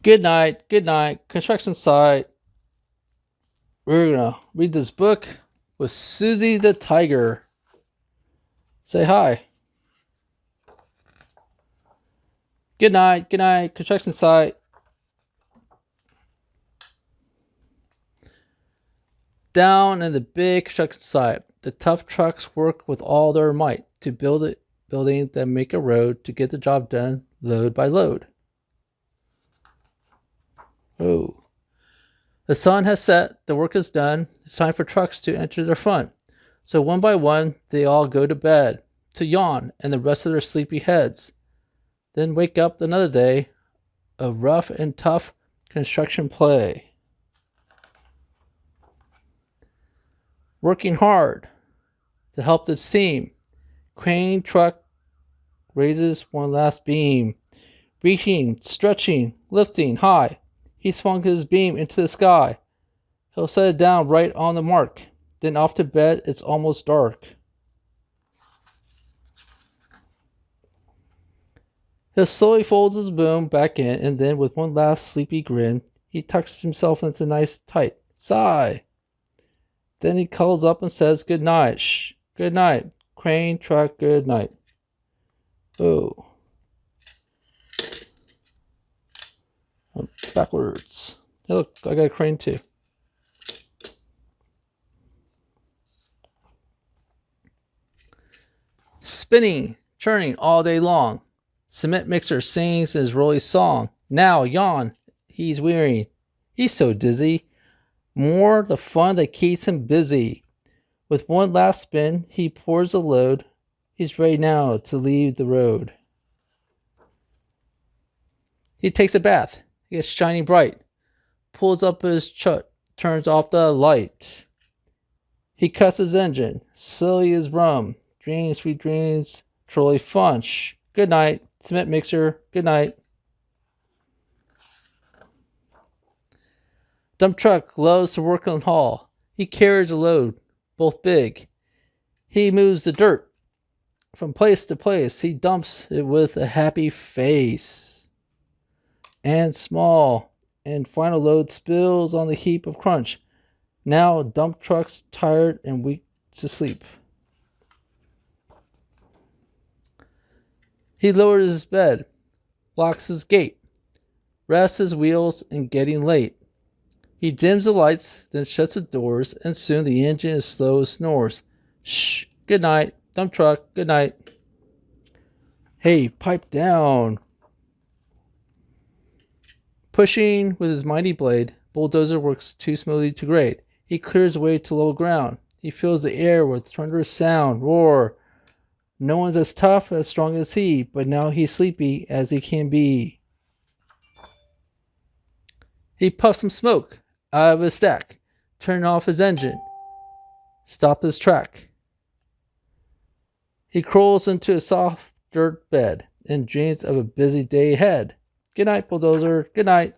Goodnight construction site. We're gonna read this book with Susie the Tiger. Say hi. Goodnight construction site. Down in the big construction site, the tough trucks work with all their might to build it, buildings that make a road to get the job done load by load. Oh. The sun has set, the work is done, it's time for trucks to enter their fun. So one by one, they all go to bed, to yawn and the rest of their sleepy heads. Then wake up another day of rough and tough construction play. Working hard to help this team. Crane truck raises one last beam. Reaching, stretching, lifting high. He swung his beam into the sky. He'll set it down right on the mark. Then off to bed, it's almost dark. He slowly folds his boom back in, and then with one last sleepy grin, he tucks himself into a nice tight sigh. Then he calls up and says, "Good night, shh, good night, crane truck, good night." Oh. Backwards. Hey, look, I got a crane too. Spinning, churning all day long. Cement mixer sings his rolly song. Now yawn, he's weary. He's so dizzy. More the fun that keeps him busy. With one last spin, he pours a load. He's ready now to leave the road. He takes a bath. He gets shining bright. Pulls up his chut. Turns off the light. He cuts his engine. Silly as rum. Dreams, sweet dreams. Trolley fun. Shh. Good night. Cement mixer. Good night. Dump truck loves to work on haul. He carries a load, both big. He moves the dirt from place to place. He dumps it with a happy face. And small, and final load spills on the heap of crunch. Now dump truck's tired and weak to sleep. He lowers his bed, locks his gate, rests his wheels and getting late. He dims the lights, then shuts the doors, and soon the engine is slow as snores. Shh, good night, dump truck, good night. Hey, pipe down. Pushing with his mighty blade, bulldozer works too smoothly to grade. He clears away to level ground. He fills the air with thunderous sound, roar. No one's as tough, as strong as he, but now he's sleepy as he can be. He puffs some smoke out of his stack, turn off his engine, stop his track. He crawls into a soft dirt bed and dreams of a busy day ahead. Good night, bulldozer. Good night.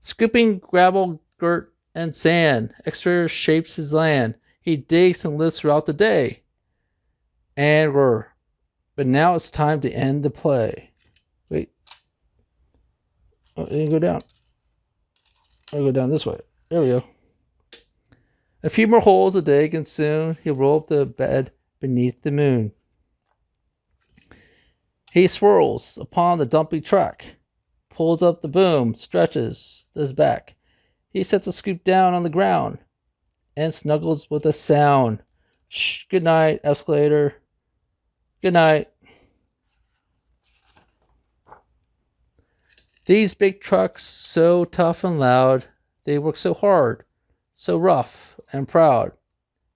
Scooping gravel, dirt, and sand, Excavator shapes his land. He digs and lifts throughout the day. And but now it's time to end the play. Wait. Oh, it didn't go down. I'll go down this way. There we go. A few more holes a dig, and soon he'll roll up the bed beneath the moon. He swirls upon the dumpy track, pulls up the boom, stretches his back. He sets a scoop down on the ground and snuggles with a sound. Shh, good night, escalator. Good night. These big trucks, so tough and loud, they work so hard, so rough and proud.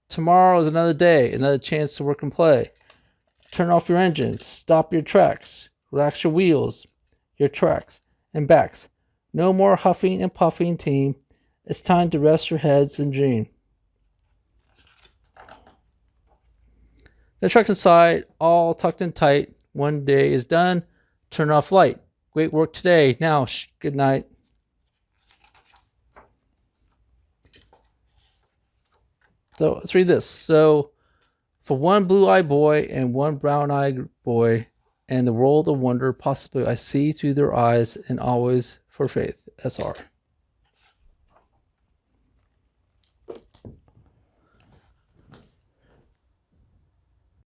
Tomorrow is another day, another chance to work and play. Turn off your engines, stop your tracks, relax your wheels, your tracks and backs. No more huffing and puffing, team. It's time to rest your heads and dream. The trucks inside, all tucked in tight. One day is done. Turn off light. Great work today. Now, shh, good night. So let's read this. So, for one blue-eyed boy and one brown-eyed boy, and the world of wonder possibly I see through their eyes, and always for faith. SR.